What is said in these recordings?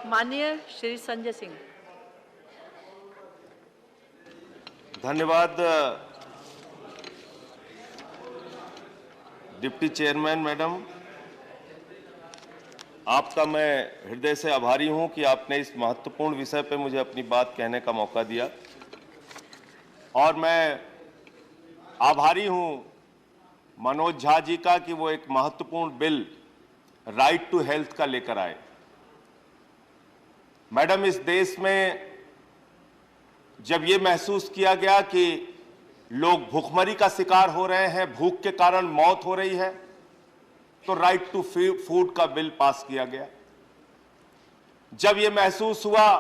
माननीय श्री संजय सिंह। धन्यवाद deputy chairman madam, आपका मैं हृदय से आभारी हूं कि आपने इस महत्वपूर्ण विषय पर मुझे अपनी बात कहने का मौका दिया। और मैं आभारी हूं मनोज झा जी का कि वो एक महत्वपूर्ण बिल राइट टू हेल्थ का लेकर आए। मैडम, इस देश में जब ये महसूस किया गया कि लोग भूखमरी का शिकार हो रहे हैं, भूख के कारण मौत हो रही है, तो राइट टू फूड का बिल पास किया गया। जब ये महसूस हुआ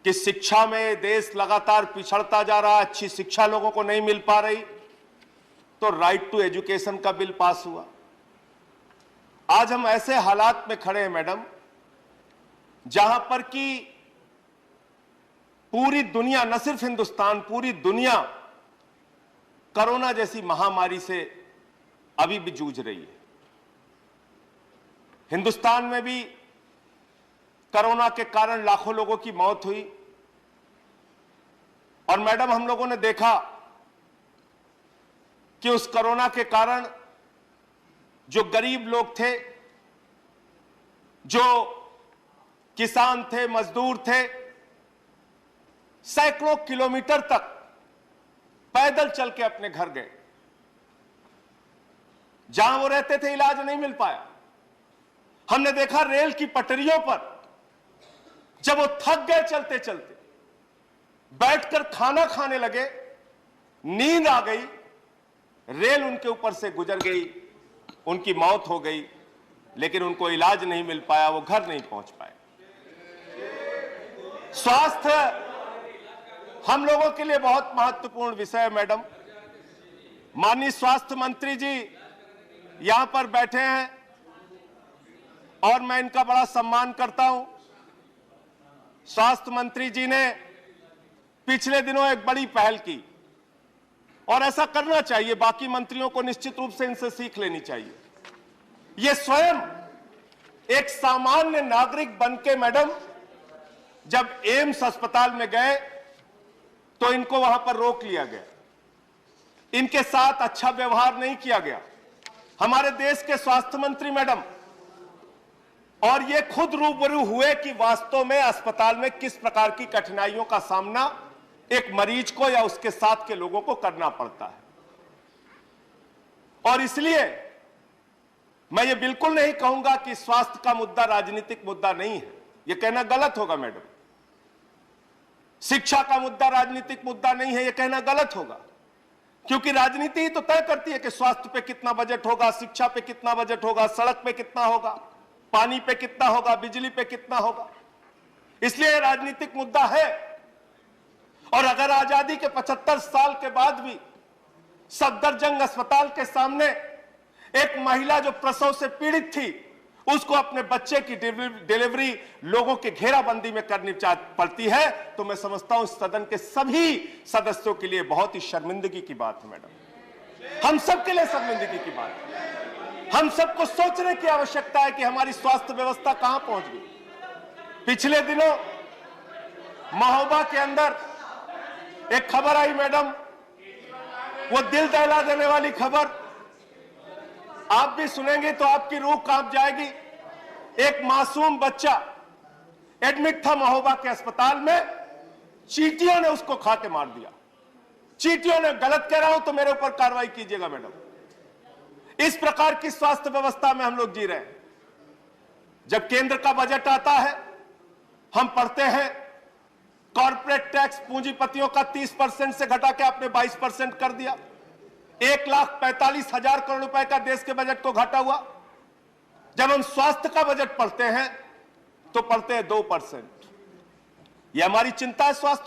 कि शिक्षा में देश लगातार पिछड़ता जा रहा, अच्छी शिक्षा लोगों को नहीं मिल पा रही, तो राइट टू एजुकेशन का बिल पास हुआ। आज हम ऐसे हालात में खड़े हैं मैडम, जहां पर कि पूरी दुनिया, न सिर्फ हिंदुस्तान, पूरी दुनिया कोरोना जैसी महामारी से अभी भी जूझ रही है। हिंदुस्तान में भी कोरोना के कारण लाखों लोगों की मौत हुई। और मैडम, हम लोगों ने देखा कि उस कोरोना के कारण जो गरीब लोग थे, जो किसान थे, मजदूर थे, सैकड़ों किलोमीटर तक पैदल चल के अपने घर गए। जहां वो रहते थे इलाज नहीं मिल पाया। हमने देखा रेल की पटरियों पर जब वो थक गए चलते चलते, बैठकर खाना खाने लगे, नींद आ गई, रेल उनके ऊपर से गुजर गई, उनकी मौत हो गई, लेकिन उनको इलाज नहीं मिल पाया, वो घर नहीं पहुंच पाए। स्वास्थ्य हम लोगों के लिए बहुत महत्वपूर्ण विषय है मैडम। माननीय स्वास्थ्य मंत्री जी यहां पर बैठे हैं और मैं इनका बड़ा सम्मान करता हूं। स्वास्थ्य मंत्री जी ने पिछले दिनों एक बड़ी पहल की और ऐसा करना चाहिए, बाकी मंत्रियों को निश्चित रूप से इनसे सीख लेनी चाहिए। ये स्वयं एक सामान्य नागरिक बनके मैडम जब एम्स अस्पताल में गए तो इनको वहां पर रोक लिया गया, इनके साथ अच्छा व्यवहार नहीं किया गया। हमारे देश के स्वास्थ्य मंत्री मैडम और ये खुद रूबरू हुए कि वास्तव में अस्पताल में किस प्रकार की कठिनाइयों का सामना एक मरीज को या उसके साथ के लोगों को करना पड़ता है। और इसलिए मैं ये बिल्कुल नहीं कहूंगा कि स्वास्थ्य का मुद्दा राजनीतिक मुद्दा नहीं है, ये कहना गलत होगा मैडम। शिक्षा का मुद्दा राजनीतिक मुद्दा नहीं है, यह कहना गलत होगा, क्योंकि राजनीति ही तो तय करती है कि स्वास्थ्य पे कितना बजट होगा, शिक्षा पे कितना बजट होगा, सड़क पे कितना होगा, पानी पे कितना होगा, बिजली पे कितना होगा। इसलिए राजनीतिक मुद्दा है। और अगर आजादी के 75 साल के बाद भी सफदरजंग अस्पताल के सामने एक महिला जो प्रसव से पीड़ित थी, उसको अपने बच्चे की डिलीवरी लोगों के घेराबंदी में करनी पड़ती है, तो मैं समझता हूं सदन के सभी सदस्यों के लिए बहुत ही शर्मिंदगी की बात है मैडम। हम सबके लिए शर्मिंदगी की बात है। हम सबको सोचने की आवश्यकता है कि हमारी स्वास्थ्य व्यवस्था कहां पहुंच गई। पिछले दिनों महोबा के अंदर एक खबर आई मैडम, वो दिल दहला देने वाली खबर, आप भी सुनेंगे तो आपकी रूह कांप जाएगी। एक मासूम बच्चा एडमिट था महोबा के अस्पताल में, चींटियों ने उसको खा के मार दिया। चींटियों ने, गलत कह रहा हूं तो मेरे ऊपर कार्रवाई कीजिएगा मैडम। इस प्रकार की स्वास्थ्य व्यवस्था में हम लोग जी रहे हैं। जब केंद्र का बजट आता है, हम पढ़ते हैं कॉर्पोरेट टैक्स पूंजीपतियों का 30% से घटा के आपने 22% कर दिया। 1,45,000 करोड़ रुपए का देश के बजट को घाटा हुआ। जब हम स्वास्थ्य का बजट पढ़ते हैं तो पढ़ते हैं 2%। यह हमारी चिंता है स्वास्थ्य